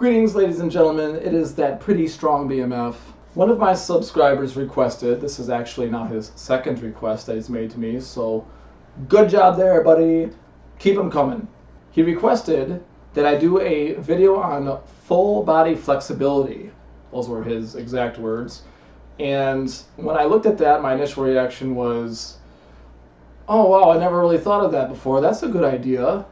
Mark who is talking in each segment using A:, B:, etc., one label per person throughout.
A: Greetings, ladies and gentlemen. It is that pretty strong BMF. One of my subscribers requested, this is actually now his second request that he's made to me, so good job there, buddy. Keep them coming. He requested that I do a video on full body flexibility. Those were his exact words. And when I looked at that, my initial reaction was, oh wow, I never really thought of that before. That's a good idea.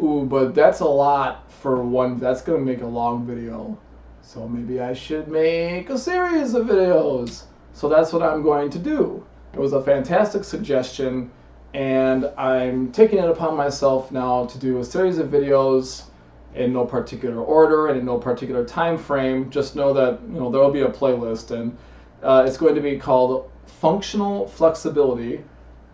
A: Ooh, but that's a lot for one. That's going to make a long video. So maybe I should make a series of videos. So that's what I'm going to do. It was a fantastic suggestion, and I'm taking it upon myself now to do a series of videos in no particular order and in no particular time frame. Just know that there will be a playlist, and it's going to be called Functional Flexibility,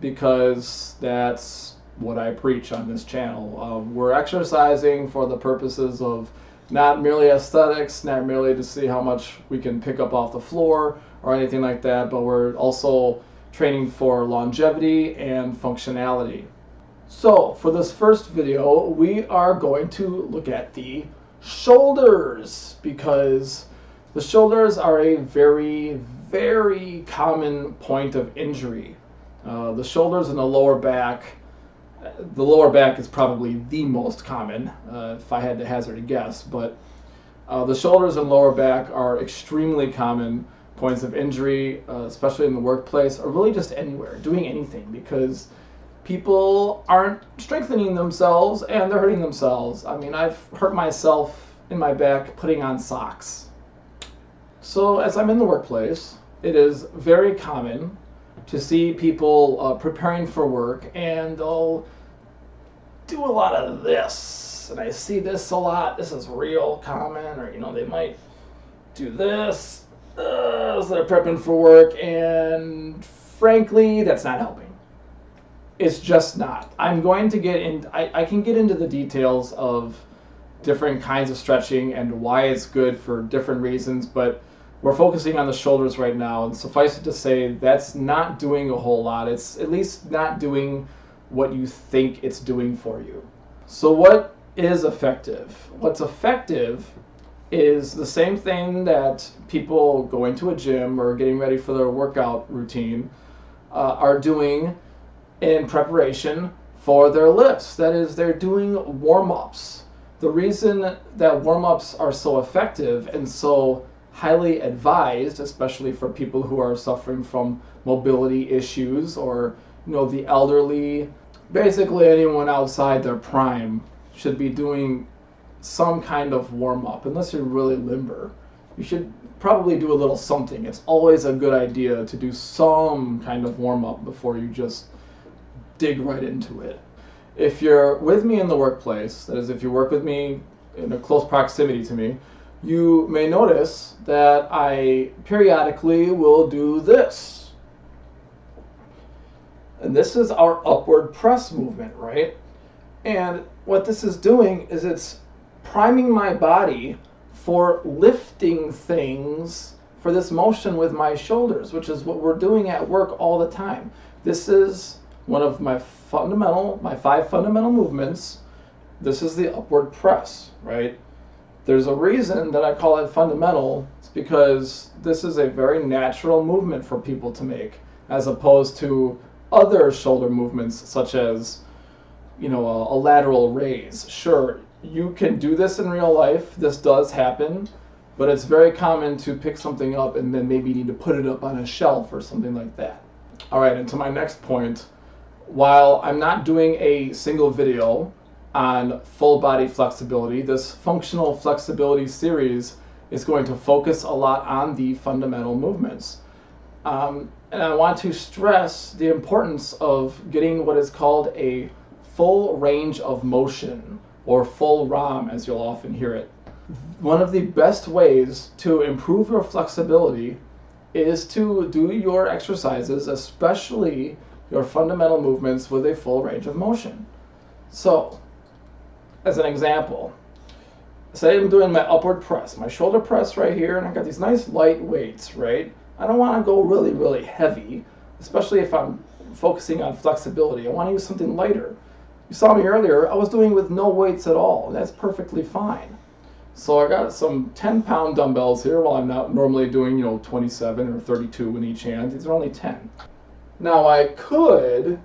A: because that's what I preach on this channel. We're exercising for the purposes of not merely aesthetics, not merely to see how much we can pick up off the floor or anything like that, but we're also training for longevity and functionality. So for this first video, we are going to look at the shoulders, because the shoulders are a very, very common point of injury. The shoulders and the lower back. The lower back is probably the most common, if I had to hazard a guess, but the shoulders and lower back are extremely common points of injury, especially in the workplace, or really just anywhere, doing anything, because people aren't strengthening themselves and they're hurting themselves. I mean, I've hurt myself in my back putting on socks. So as I'm in the workplace, it is very common to see people preparing for work, and they'll do a lot of this, and I see this a lot. This is real common, or they might do this as they're prepping for work, and frankly, that's not helping. It's just not. I'm going to get in. I can get into the details of different kinds of stretching and why it's good for different reasons, but we're focusing on the shoulders right now, and suffice it to say, that's not doing a whole lot. It's at least not doing what you think it's doing for you. So what is effective? What's effective is the same thing that people going to a gym or getting ready for their workout routine are doing in preparation for their lifts. That is, they're doing warm-ups. The reason that warm-ups are so effective and so highly advised, especially for people who are suffering from mobility issues, or the elderly, basically anyone outside their prime should be doing some kind of warm-up. Unless you're really limber, you should probably do a little something. It's always a good idea to do some kind of warm-up before you just dig right into it. If you're with me in the workplace, that is, if you work with me in a close proximity to me, you may notice that I periodically will do this. And this is our upward press movement, right? And what this is doing is it's priming my body for lifting things for this motion with my shoulders, which is what we're doing at work all the time. This is one of my 5 fundamental movements. This is the upward press, right? There's a reason that I call it fundamental. It's because this is a very natural movement for people to make, as opposed to other shoulder movements, such as, a lateral raise. Sure, you can do this in real life. This does happen, but it's very common to pick something up and then maybe need to put it up on a shelf or something like that. All right, and to my next point, while I'm not doing a single video on full body flexibility, this functional flexibility series is going to focus a lot on the fundamental movements. And I want to stress the importance of getting what is called a full range of motion, or full ROM, as you'll often hear it. One of the best ways to improve your flexibility is to do your exercises, especially your fundamental movements, with a full range of motion. So, as an example, say I'm doing my upward press, my shoulder press right here, and I got these nice light weights, right? I don't want to go really, really heavy, especially if I'm focusing on flexibility. I want to use something lighter. You saw me earlier, I was doing with no weights at all, and that's perfectly fine. So I got some 10-pound dumbbells here while I'm not normally doing, 27 or 32 in each hand. These are only 10. Now I could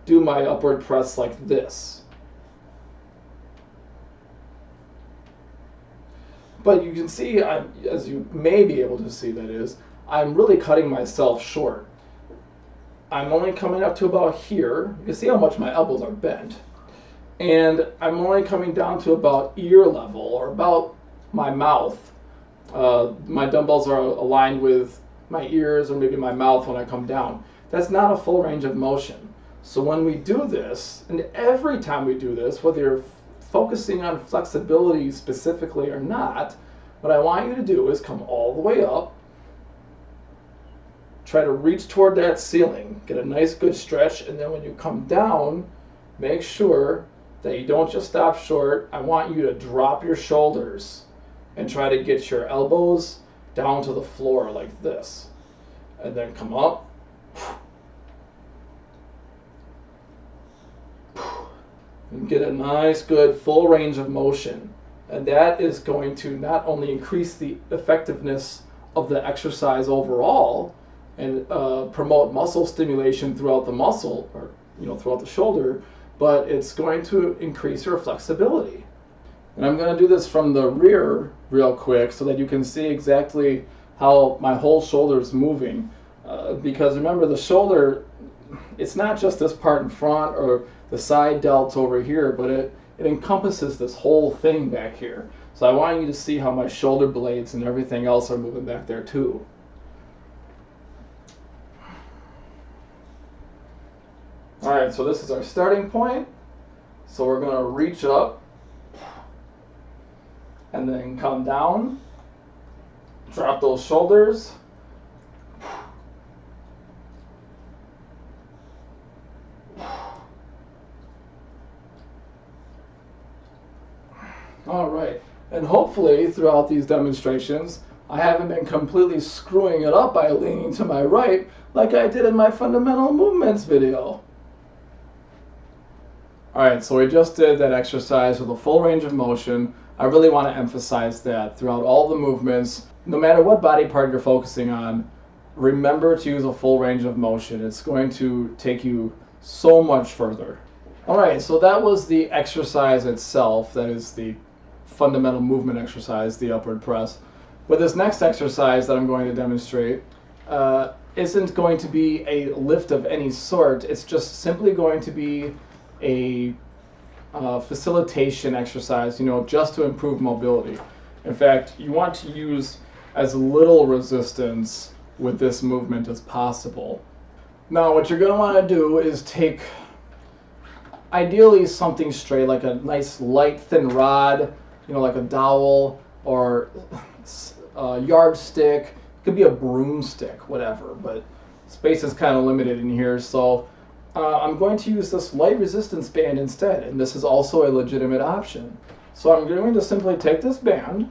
A: do my upward press like this. But you can see, as you may be able to see, that is, I'm really cutting myself short. I'm only coming up to about here. You can see how much my elbows are bent. And I'm only coming down to about ear level, or about my mouth. My dumbbells are aligned with my ears or maybe my mouth when I come down. That's not a full range of motion. So when we do this, and every time we do this, whether you're focusing on flexibility specifically or not, what I want you to do is come all the way up, try to reach toward that ceiling, get a nice good stretch, and then when you come down, make sure that you don't just stop short. I want you to drop your shoulders and try to get your elbows down to the floor like this. And then come up. And get a nice, good, full range of motion. And that is going to not only increase the effectiveness of the exercise overall and promote muscle stimulation throughout the muscle, or throughout the shoulder, but it's going to increase your flexibility. And I'm going to do this from the rear real quick so that you can see exactly how my whole shoulder is moving. Because remember, the shoulder, it's not just this part in front or the side delts over here, but it encompasses this whole thing back here. So I want you to see how my shoulder blades and everything else are moving back there too. All right, so this is our starting point. So we're going to reach up and then come down, drop those shoulders, all right, and hopefully throughout these demonstrations, I haven't been completely screwing it up by leaning to my right like I did in my fundamental movements video. All right, so we just did that exercise with a full range of motion. I really want to emphasize that throughout all the movements, no matter what body part you're focusing on, remember to use a full range of motion. It's going to take you so much further. All right, so that was the exercise itself. That is the fundamental movement exercise, the upward press. But this next exercise that I'm going to demonstrate isn't going to be a lift of any sort. It's just simply going to be a facilitation exercise, just to improve mobility. In fact, you want to use as little resistance with this movement as possible. Now, what you're going to want to do is take ideally something straight, like a nice light thin rod, like a dowel or a yardstick. It could be a broomstick, whatever, but space is kind of limited in here, so I'm going to use this light resistance band instead, and this is also a legitimate option. So I'm going to simply take this band,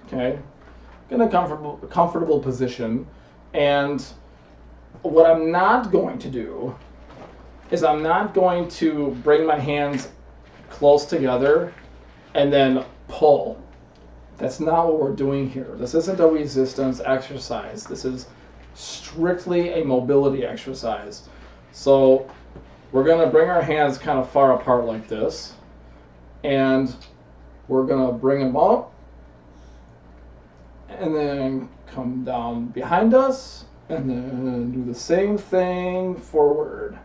A: okay, in a comfortable position, and what I'm not going to do is I'm not going to bring my hands close together and then pull. That's not what we're doing here. This isn't a resistance exercise. This is strictly a mobility exercise. So we're going to bring our hands kind of far apart like this, and we're going to bring them up and then come down behind us and then do the same thing forward.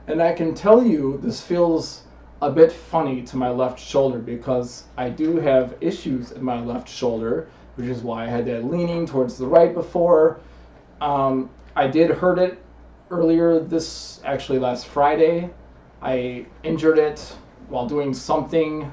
A: And I can tell you this feels a bit funny to my left shoulder because I do have issues in my left shoulder, which is why I had that leaning towards the right before. I did hurt it earlier last Friday. I injured it while doing something,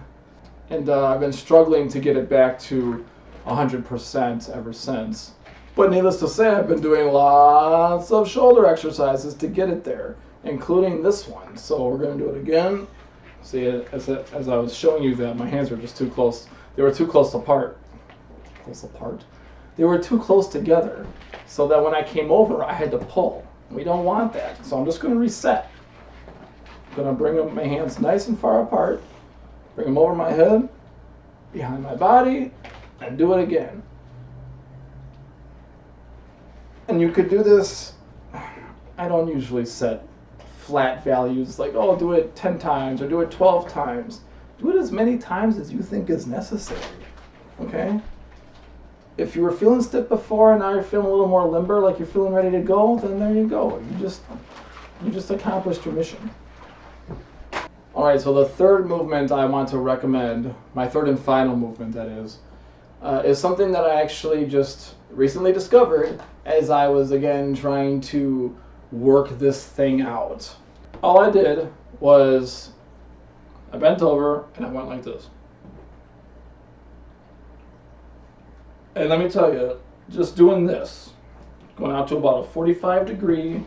A: and I've been struggling to get it back to 100% ever since. But needless to say, I've been doing lots of shoulder exercises to get it there, including this one. So we're going to do it again. See, as I was showing you that my hands were just too close. They were too close apart. They were too close together, so that when I came over, I had to pull. We don't want that. So I'm just going to reset. I'm going to bring my hands nice and far apart. Bring them over my head. behind my body, and do it again. And you could do this, I don't usually set flat values like, oh, do it 10 times or do it 12 times. Do it as many times as you think is necessary, okay? If you were feeling stiff before and now you're feeling a little more limber, like you're feeling ready to go, then there you go. You just accomplished your mission. All right, so the third movement I want to recommend, my third and final movement that is something that I actually just recently discovered as I was again trying to work this thing out. All I did was I bent over and I went like this. And let me tell you, just doing this, going out to about a 45 degree,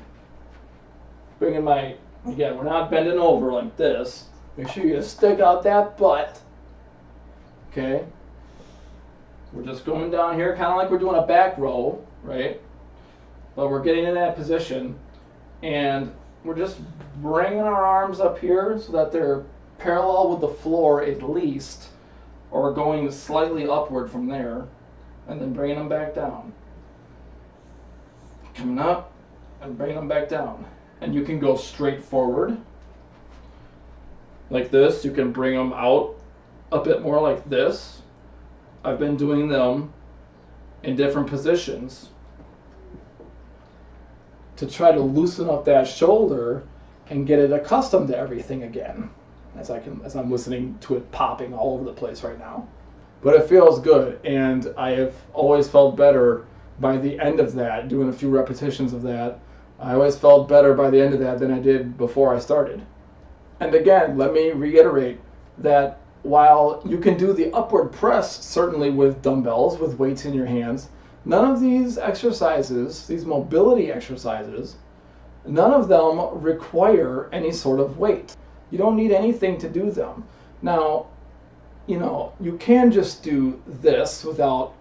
A: bringing my, again, we're not bending over like this. Make sure you stick out that butt. Okay? We're just going down here, kind of like we're doing a back row, right? But we're getting in that position, and we're just bringing our arms up here so that they're parallel with the floor at least, or going slightly upward from there, and then bringing them back down. Coming up and bringing them back down. And you can go straight forward like this. You can bring them out a bit more like this. I've been doing them in different positions to try to loosen up that shoulder and get it accustomed to everything again, as I'm listening to it popping all over the place right now. But it feels good, and I have always felt better by the end of that, doing a few repetitions of that. I always felt better by the end of that than I did before I started. And again, let me reiterate that while you can do the upward press certainly with dumbbells, with weights in your hands, none of these exercises, these mobility exercises, none of them require any sort of weight. You don't need anything to do them. Now, you can just do this without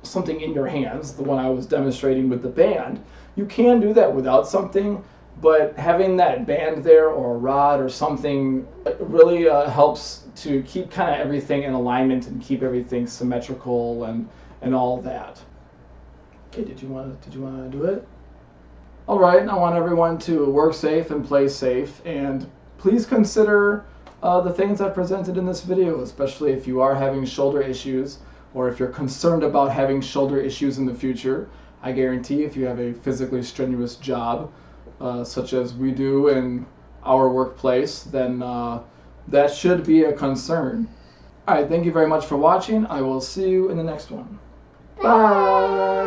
A: something in your hands, the one I was demonstrating with the band. You can do that without something, but having that band there or a rod or something really helps to keep kind of everything in alignment and keep everything symmetrical and all that. Okay, did you want to do it? All right, I want everyone to work safe and play safe, and please consider the things I presented in this video, especially if you are having shoulder issues or if you're concerned about having shoulder issues in the future. I guarantee if you have a physically strenuous job, such as we do in our workplace, then that should be a concern. All right, thank you very much for watching. I will see you in the next one. Bye!